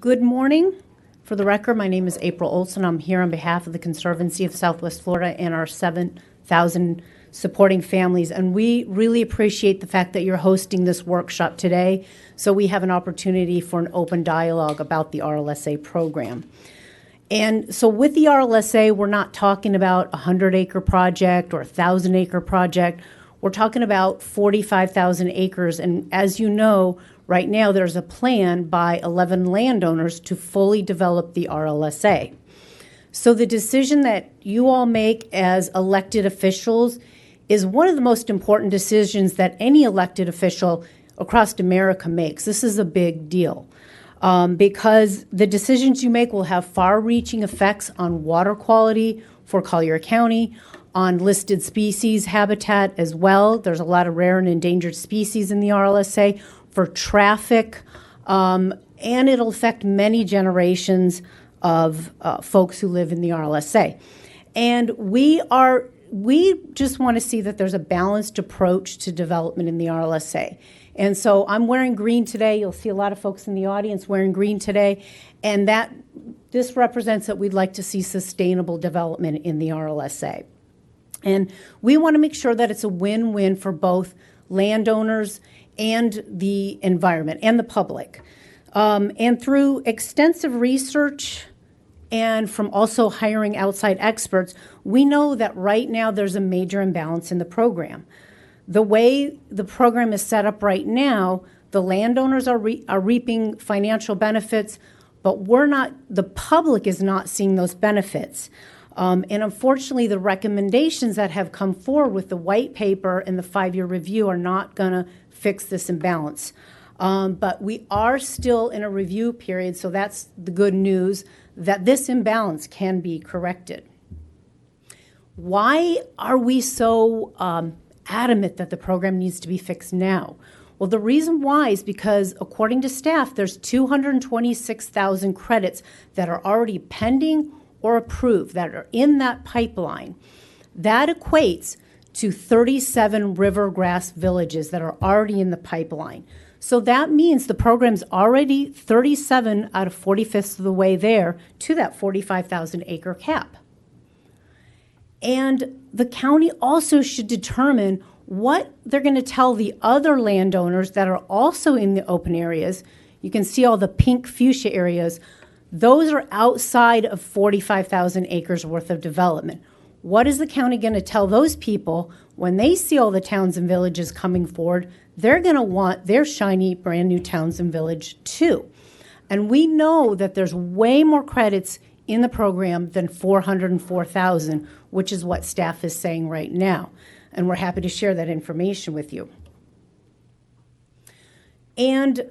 Good morning. For the record, my name is April Olson. I'm here on behalf of the Conservancy of Southwest Florida and our 7,000 supporting families. And we really appreciate the fact that you're hosting this workshop today, so we have an opportunity for an open dialogue about the RLSA program. And so with the RLSA, we're not talking about a 100-acre project or a 1,000-acre project. We're talking about 45,000 acres. And as you know, right now there's a plan by 11 landowners to fully develop the RLSA. So the decision that you all make as elected officials is one of the most important decisions that any elected official across America makes. This is a big deal. Because the decisions you make will have far-reaching effects on water quality for Collier County, on listed species habitat as well. There's a lot of rare and endangered species in the RLSA, for traffic, and it'll affect many generations of folks who live in the RLSA. And we just want to see that there's a balanced approach to development in the RLSA. And so I'm wearing green today. You'll see a lot of folks in the audience wearing green today. And this represents that we'd like to see sustainable development in the RLSA. And we want to make sure that it's a win-win for both landowners and the environment and the public. And through extensive research and from also hiring outside experts, we know that right now there's a major imbalance in the program. The way the program is set up right now, the landowners are reaping financial benefits, but the public is not seeing those benefits. And unfortunately, the recommendations that have come forward with the white paper and the 5-year review are not going to fix this imbalance. But we are still in a review period, so that's the good news, that this imbalance can be corrected. Why are we so adamant that the program needs to be fixed now? Well, the reason why is because, according to staff, there's 226,000 credits that are already pending or approved, that are in that pipeline. That equates to 37 Rivergrass villages that are already in the pipeline. So that means the program's already 37 out of 45ths of the way there to that 45,000 acre cap. And the county also should determine what they're going to tell the other landowners that are also in the open areas. You can see all the pink fuchsia areas. Those are outside of 45,000 acres worth of development. What is the county going to tell those people when they see all the towns and villages coming forward? They're going to want their shiny brand new towns and village too. And we know that there's way more credits in the program than 404,000, which is what staff is saying right now. And we're happy to share that information with you. And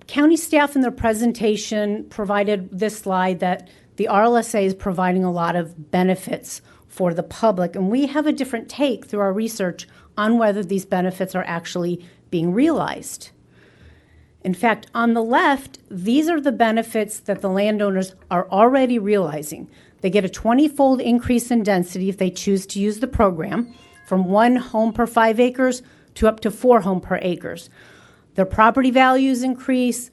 county staff in their presentation provided this slide that the RLSA is providing a lot of benefits for the public. And we have a different take through our research on whether these benefits are actually being realized. In fact, on the left, these are the benefits that the landowners are already realizing. They get a 20-fold increase in density if they choose to use the program, from 1 home per 5 acres to up to 4 homes per acres. Their property values increase.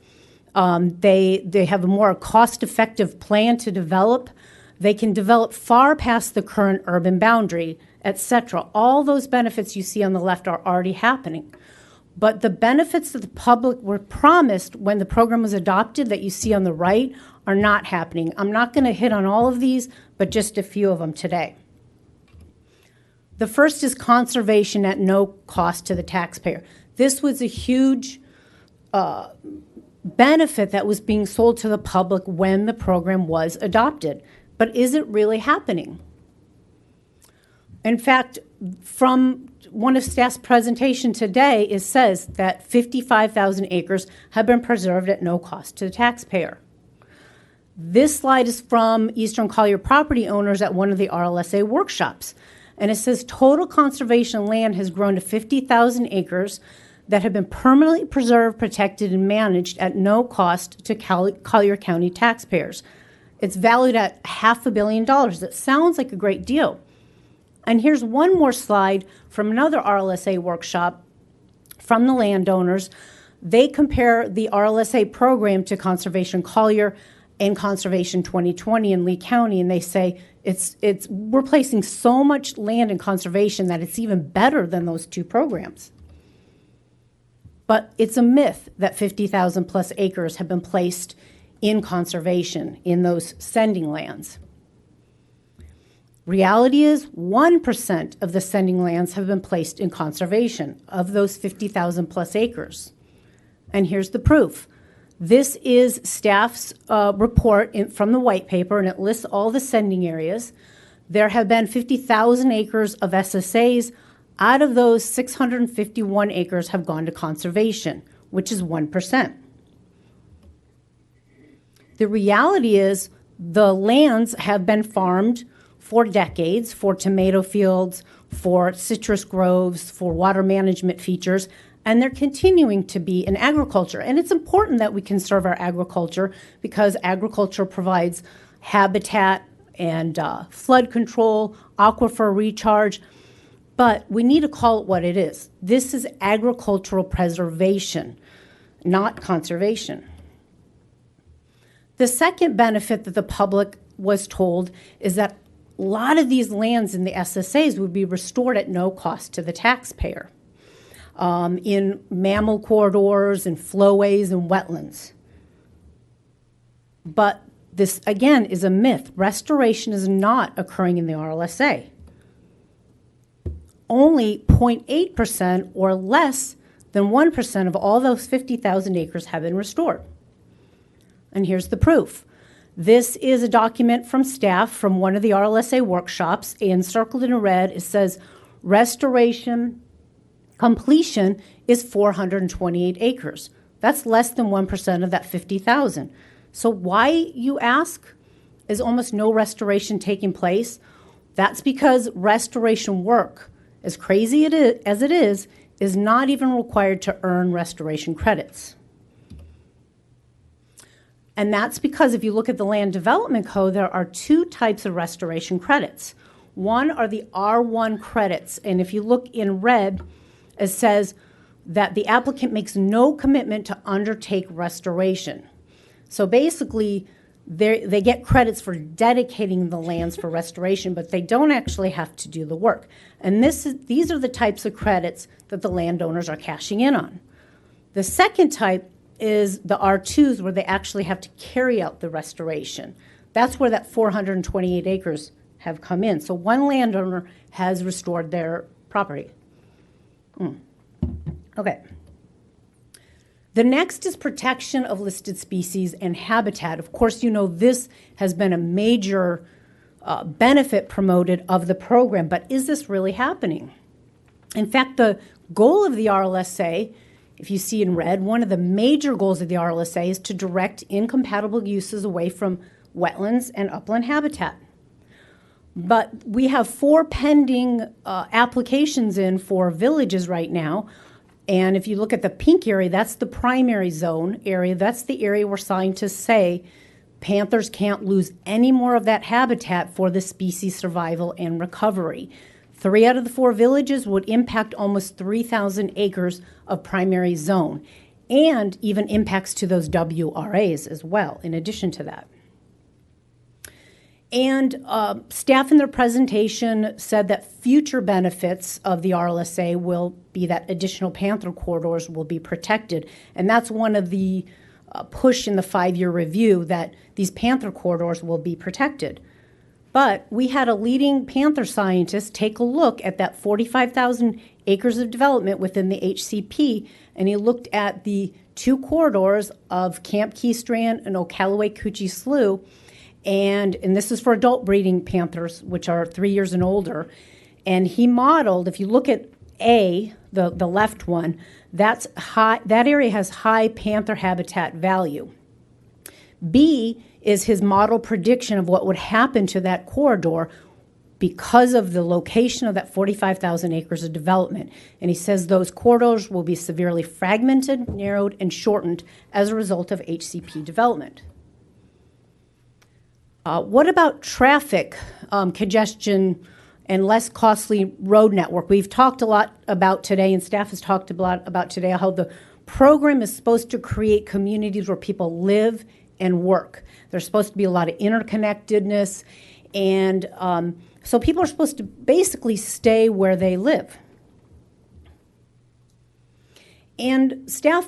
They have a more cost-effective plan to develop. They can develop far past the current urban boundary, etc. All those benefits you see on the left are already happening. But the benefits that the public were promised when the program was adopted that you see on the right are not happening. I'm not going to hit on all of these, but just a few of them today. The first is conservation at no cost to the taxpayer. This was a huge benefit that was being sold to the public when the program was adopted. But is it really happening? In fact, from one of staff's presentation today, it says that 55,000 acres have been preserved at no cost to the taxpayer. This slide is from Eastern Collier property owners at one of the RLSA workshops. And it says total conservation land has grown to 50,000 acres that have been permanently preserved, protected, and managed at no cost to Collier County taxpayers. It's valued at $500 million. That sounds like a great deal. And here's one more slide from another RLSA workshop from the landowners They compare the RLSA program to Conservation Collier and Conservation 2020 in Lee County, and they say we're placing so much land in conservation that it's even better than those two programs. But it's a myth that 50,000 plus acres have been placed in conservation in those sending lands. Reality is 1% of the sending lands have been placed in conservation of those 50,000 plus acres. And here's the proof. This is staff's report from the white paper, and it lists all the sending areas. There have been 50,000 acres of SSAs. Out of those, 651 acres have gone to conservation, which is 1%. The reality is the lands have been farmed for decades, for tomato fields, for citrus groves, for water management features, and they're continuing to be in agriculture. And it's important that we conserve our agriculture because agriculture provides habitat and flood control, aquifer recharge, but we need to call it what it is. This is agricultural preservation, not conservation. The second benefit that the public was told is that a lot of these lands in the SSAs would be restored at no cost to the taxpayer in mammal corridors and flowways and wetlands. But this, again, is a myth. Restoration is not occurring in the RLSA. Only 0.8% or less than 1% of all those 50,000 acres have been restored. And here's the proof. This is a document from staff from one of the RLSA workshops, and circled in red, it says restoration completion is 428 acres. That's less than 1% of that 50,000. So why, you ask, is almost no restoration taking place? That's because restoration work, as crazy as it is not even required to earn restoration credits. And that's because if you look at the Land Development Code, there are two types of restoration credits. One are the R1 credits, and if you look in red, it says that the applicant makes no commitment to undertake restoration. So basically, they get credits for dedicating the lands for restoration, but they don't actually have to do the work. And these are the types of credits that the landowners are cashing in on. The second type is the R2s, where they actually have to carry out the restoration. That's where that 428 acres have come in. So one landowner has restored their property. Okay. The next is protection of listed species and habitat. Of course, you know this has been a major benefit promoted of the program, but is this really happening? In fact, the goal of the RLSA, if you see in red, one of the major goals of the RLSA is to direct incompatible uses away from wetlands and upland habitat. But we have 4 pending applications in for villages right now. And if you look at the pink area, that's the primary zone area. That's the area where scientists say panthers can't lose any more of that habitat for the species survival and recovery. 3 out of the 4 villages would impact almost 3,000 acres of primary zone, and even impacts to those WRAs as well, in addition to that. And staff in their presentation said that future benefits of the RLSA will be that additional panther corridors will be protected. And that's one of the push in the 5-year review, that these panther corridors will be protected. But we had a leading panther scientist take a look at that 45,000 acres of development within the HCP, and he looked at the 2 corridors of Camp Keystrand and Okalaway Coochie Slough, and this is for adult breeding panthers, which are 3 years and older. And he modeled, if you look at A, the left one, that's high, that area has high panther habitat value. B is his model prediction of what would happen to that corridor because of the location of that 45,000 acres of development. And he says those corridors will be severely fragmented, narrowed, and shortened as a result of HCP development. What about traffic congestion and less costly road network? We've talked a lot about today, and staff has talked a lot about today, how the program is supposed to create communities where people live and work. There's supposed to be a lot of interconnectedness, and so people are supposed to basically stay where they live. And staff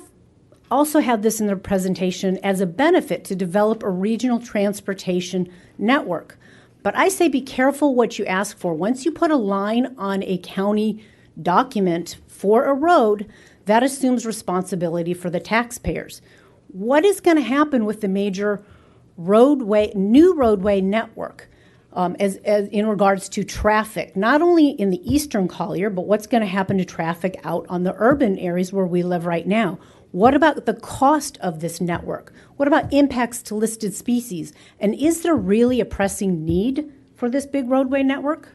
also had this in their presentation as a benefit to develop a regional transportation network. But I say be careful what you ask for. Once you put a line on a county document for a road, that assumes responsibility for the taxpayers. What is going to happen with the major new roadway network as in regards to traffic, not only in the eastern Collier, but what's going to happen to traffic out on the urban areas where we live right now? What about the cost of this network? What about impacts to listed species? And is there really a pressing need for this big roadway network?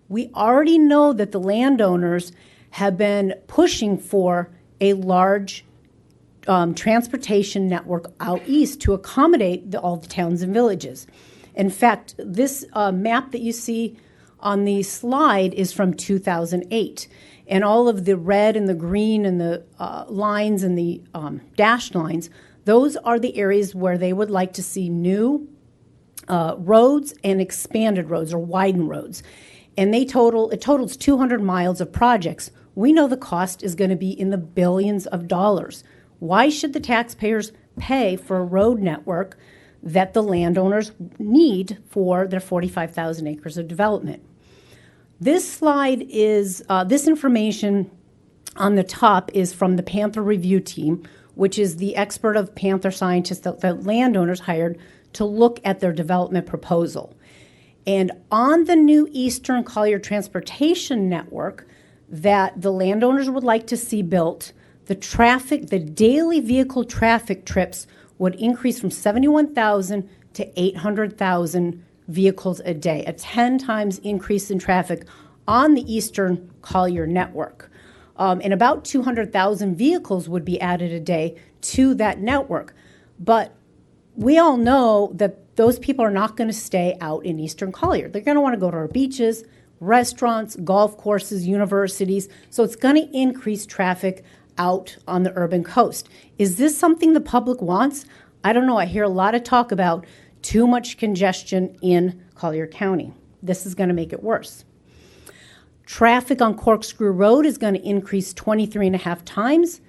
We already know that the landowners have been pushing for a large transportation network out east to accommodate all the towns and villages. In fact, this map that you see on the slide is from 2008. And all of the red and the green and the lines and the dashed lines, those are the areas where they would like to see new roads and expanded roads or widened roads. And it totals 200 miles of projects. We know the cost is going to be in the billions of dollars. Why should the taxpayers pay for a road network that the landowners need for their 45,000 acres of development? This slide is, this information on the top is from the Panther Review Team, which is the expert of Panther scientists that landowners hired to look at their development proposal. And on the new Eastern Collier Transportation Network that the landowners would like to see built, the daily vehicle traffic trips would increase from 71,000 to 800,000 vehicles a day, a 10 times increase in traffic on the Eastern Collier network. And about 200,000 vehicles would be added a day to that network. But we all know that those people are not going to stay out in Eastern Collier. They're going to want to go to our beaches, restaurants, golf courses, universities. So it's going to increase traffic out on the urban coast. Is this something the public wants? I don't know. I hear a lot of talk about too much congestion in Collier County. This is going to make it worse. Traffic on Corkscrew Road is going to increase 23.5 times,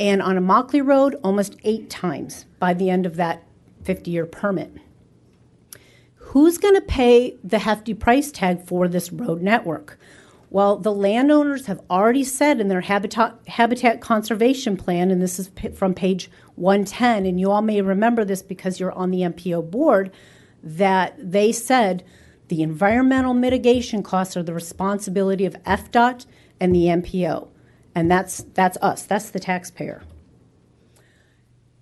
and on Immokalee Road, almost 8 times by the end of that 50-year permit. Who's going to pay the hefty price tag for this road network? Well, the landowners have already said in their habitat conservation plan, and this is from page 110, and you all may remember this because you're on the MPO board, that they said the environmental mitigation costs are the responsibility of FDOT and the MPO. And that's us, that's the taxpayer.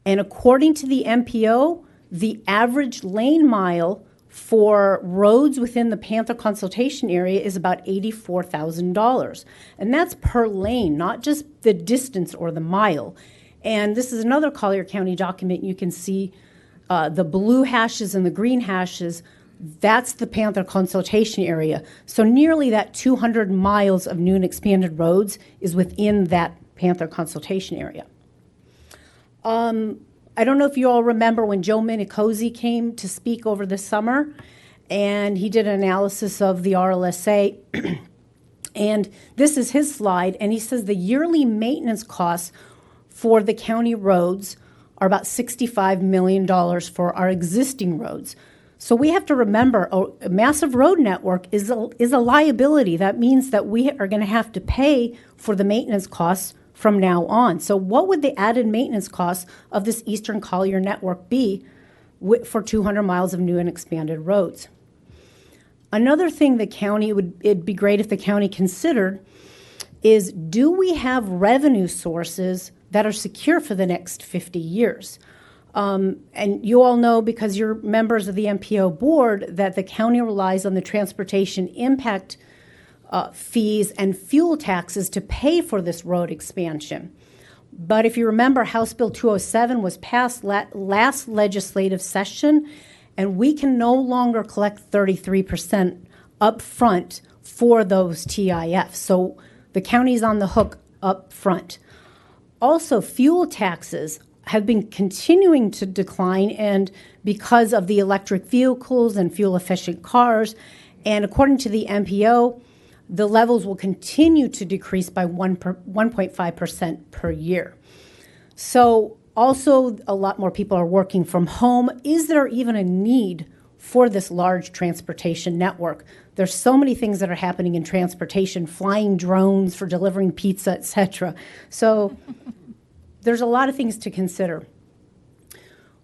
And according to the MPO, the average lane mile for roads within the Panther consultation area is about $84,000. And that's per lane, not just the distance or the mile. And this is another Collier County document. You can see the blue hashes and the green hashes. That's the Panther consultation area. So nearly that 200 miles of new and expanded roads is within that Panther consultation area. I don't know if you all remember when Joe Minicozy came to speak over the summer, and he did an analysis of the RLSA. And this is his slide, and he says the yearly maintenance costs for the county roads are about $65 million for our existing roads. So we have to remember a massive road network is a liability. That means that we are going to have to pay for the maintenance costs from now on. So what would the added maintenance costs of this Eastern Collier network be for 200 miles of new and expanded roads? Another thing the county it'd be great if the county considered is, do we have revenue sources that are secure for the next 50 years? And you all know, because you're members of the MPO board, that the county relies on the transportation impact fees and fuel taxes to pay for this road expansion. But if you remember, House Bill 207 was passed last legislative session, and we can no longer collect 33% up front for those TIFs. So the county's on the hook up front. also fuel taxes have been continuing to decline, and because of the electric vehicles and fuel-efficient cars, and according to the MPO, the levels will continue to decrease by 1.5% per year. So also, a lot more people are working from home. Is there even a need for this large transportation network? There's so many things that are happening in transportation, flying drones for delivering pizza, et cetera. So there's a lot of things to consider.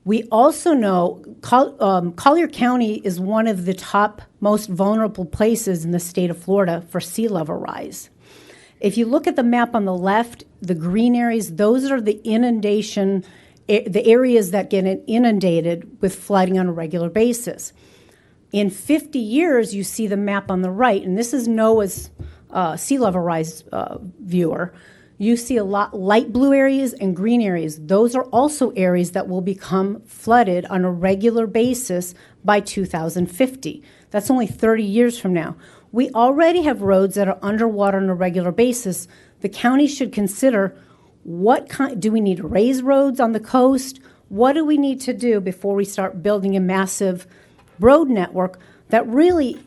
We also know Collier County is one of the top most vulnerable places in the state of Florida for sea level rise. If you look at the map on the left, the green areas, those are the the areas that get inundated with flooding on a regular basis. In 50 years, you see the map on the right, and this is NOAA's sea level rise viewer. You see a lot light blue areas and green areas. Those are also areas that will become flooded on a regular basis by 2050. That's only 30 years from now. We already have roads that are underwater on a regular basis. The county should consider do we need to raise roads on the coast? What do we need to do before we start building a massive road network that really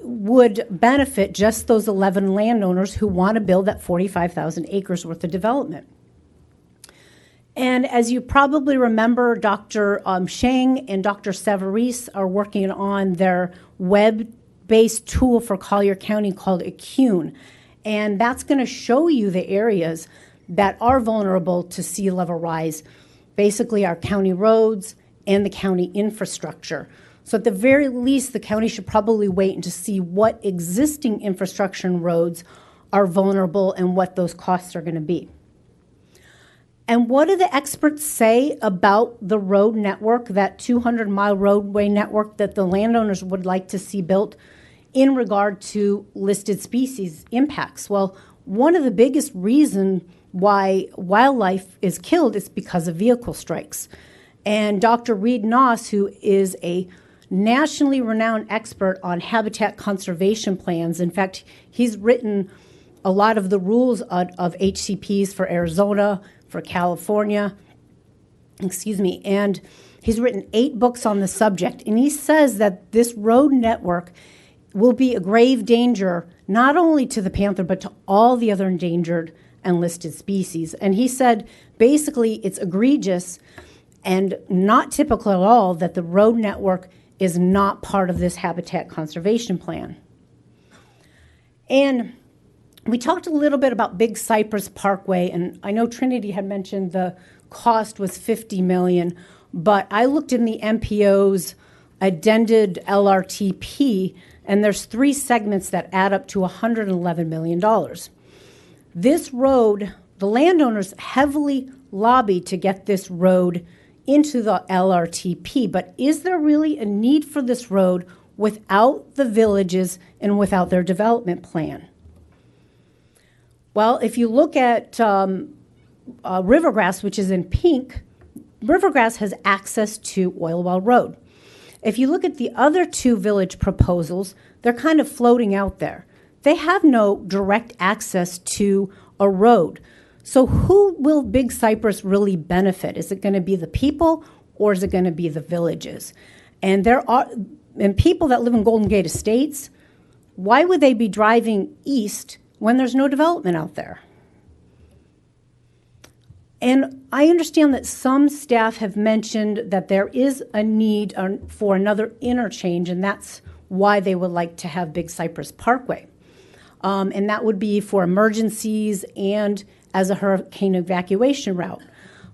would benefit just those 11 landowners who want to build that 45,000 acres worth of development? And as you probably remember, Dr. Sheng and Dr. Savarese are working on their web-based tool for Collier County called Accune. And that's going to show you the areas that are vulnerable to sea level rise, basically our county roads and the county infrastructure. So at the very least, the county should probably wait and to see what existing infrastructure and roads are vulnerable and what those costs are going to be. And what do the experts say about the road network, that 200-mile roadway network that the landowners would like to see built in regard to listed species impacts? Well, one of the biggest reasons why wildlife is killed is because of vehicle strikes. And Dr. Reed Noss, who is a nationally renowned expert on habitat conservation plans. In fact, he's written a lot of the rules of HCPs for Arizona, for California, and he's written 8 books on the subject. And he says that this road network will be a grave danger, not only to the panther, but to all the other endangered and listed species. And he said, basically, it's egregious and not typical at all that the road network is not part of this habitat conservation plan. And we talked a little bit about Big Cypress Parkway, and I know Trinity had mentioned the cost was $50 million, but I looked in the MPO's addended LRTP, and there's 3 segments that add up to $111 million. This road, the landowners heavily lobbied to get this road into the LRTP, but is there really a need for this road without the villages and without their development plan? Well, if you look at Rivergrass, which is in pink, Rivergrass has access to Oil Well Road. If you look at the other 2 village proposals, they're kind of floating out there. They have no direct access to a road. So who will Big Cypress really benefit? Is it going to be the people or is it going to be the villages? And people that live in Golden Gate Estates, why would they be driving east when there's no development out there? And I understand that some staff have mentioned that there is a need for another interchange, and that's why they would like to have Big Cypress Parkway. And that would be for emergencies and as a hurricane evacuation route.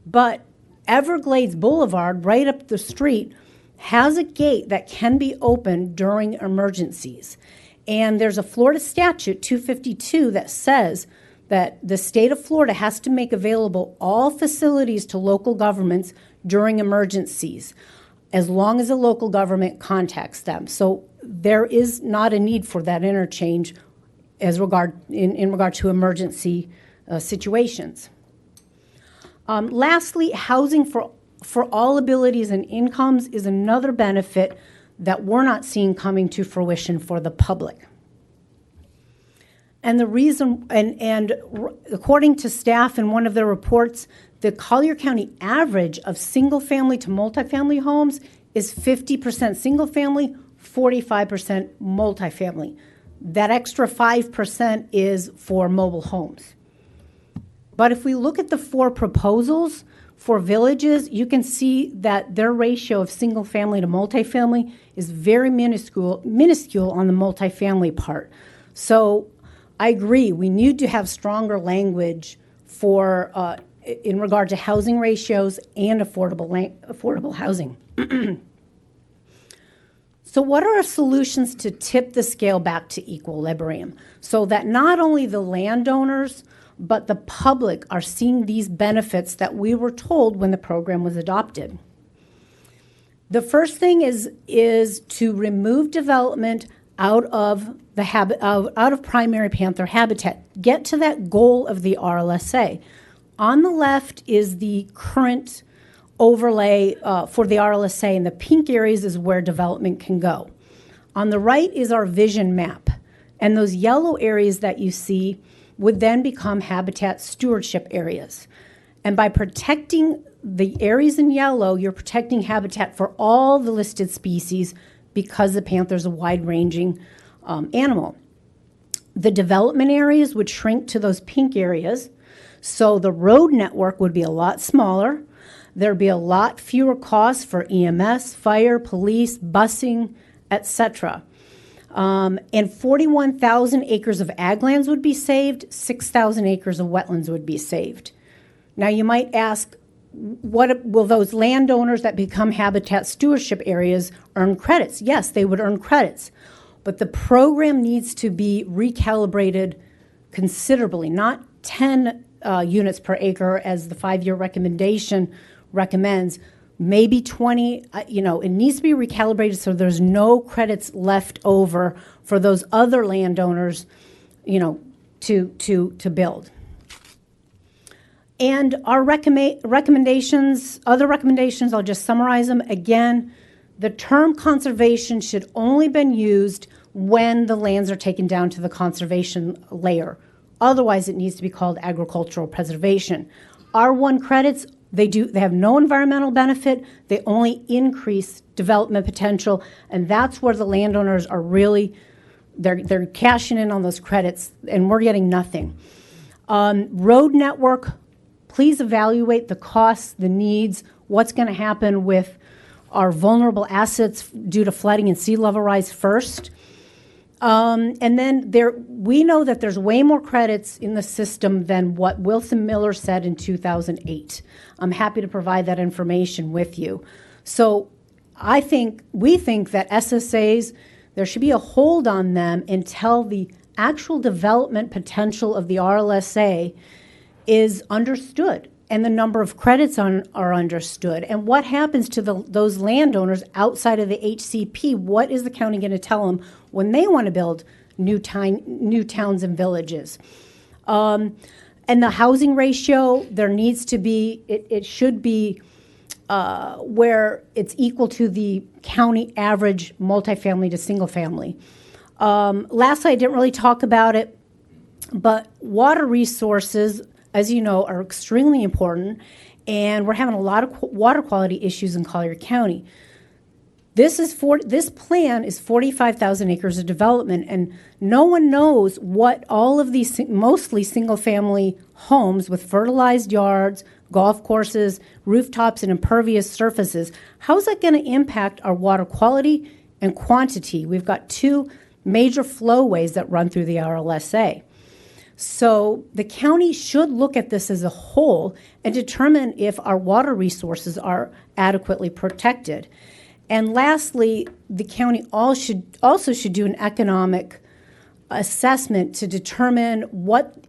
But Everglades Boulevard, right up the street, has a gate that can be opened during emergencies. And there's a Florida statute, 252, that says that the state of Florida has to make available all facilities to local governments during emergencies, as long as a local government contacts them. So there is not a need for that interchange in regard to emergency situations. Lastly, housing for all abilities and incomes is another benefit that we're not seeing coming to fruition for the public. And the reason, according to staff in one of their reports, the Collier County average of single-family to multifamily homes is 50% single-family, 45% multifamily. That extra 5% is for mobile homes. But if we look at the 4 proposals for villages, you can see that their ratio of single-family to multifamily is very minuscule on the multifamily part. So I agree, we need to have stronger language for in regard to housing ratios and affordable housing. So what are our solutions to tip the scale back to equilibrium so that not only the landowners but the public are seeing these benefits that we were told when the program was adopted? The first thing is to remove development out of primary panther habitat. Get to that goal of the RLSA. On the left is the current overlay for the RLSA, and the pink areas is where development can go. On the right is our vision map, and those yellow areas that you see would then become habitat stewardship areas. And by protecting the areas in yellow, you're protecting habitat for all the listed species because the panther is a wide-ranging animal. The development areas would shrink to those pink areas, so the road network would be a lot smaller. There'd be a lot fewer costs for EMS, fire, police, busing, etc. And 41,000 acres of ag lands would be saved, 6,000 acres of wetlands would be saved. Now you might ask, what will those landowners that become habitat stewardship areas earn credits? Yes, they would earn credits, but the program needs to be recalibrated considerably, not 10 units per acre as the 5-year recommendation recommends, maybe 20. It needs to be recalibrated so there's no credits left over for those other landowners, to build. And our recommendations, other recommendations, I'll just summarize them again. The term conservation should only been used when the lands are taken down to the conservation layer. Otherwise, it needs to be called agricultural preservation. R1 credits, they have no environmental benefit. They only increase development potential, and that's where the landowners are really, they're cashing in on those credits, and we're getting nothing. Road network, please evaluate the costs, the needs, what's going to happen with our vulnerable assets due to flooding and sea level rise first. And then we know that there's way more credits in the system than what Wilson Miller said in 2008. I'm happy to provide that information with you. So we think that SSAs, there should be a hold on them until the actual development potential of the RLSA is understood and the number of credits are understood. And what happens to those landowners outside of the HCP? What is the county going to tell them when they want to build new towns and villages? And the housing ratio, there needs to be, it should be where it's equal to the county average multifamily to single family. Lastly, I didn't really talk about it, but water resources, as you know, are extremely important, and we're having a lot of water quality issues in Collier County. This plan is 45,000 acres of development, and no one knows what all of these mostly single-family homes with fertilized yards, golf courses, rooftops, and impervious surfaces, how's that going to impact our water quality and quantity? We've got 2 major flowways that run through the RLSA. So the county should look at this as a whole and determine if our water resources are adequately protected. And lastly, the county also should do an economic assessment to determine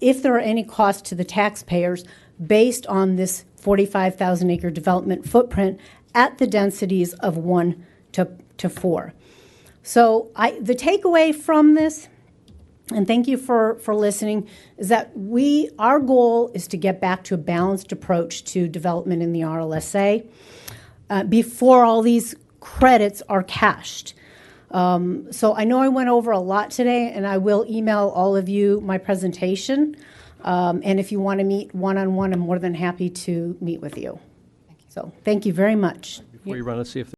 if there are any costs to the taxpayers based on this 45,000 acre development footprint at the densities of 1 to 4. So the takeaway from this, and thank you for listening, is that our goal is to get back to a balanced approach to development in the RLSA before all these credits are cashed. So I know I went over a lot today, and I will email all of you my presentation. And if you want to meet one-on-one, I'm more than happy to meet with you. So thank you very much. Before you run, let's see if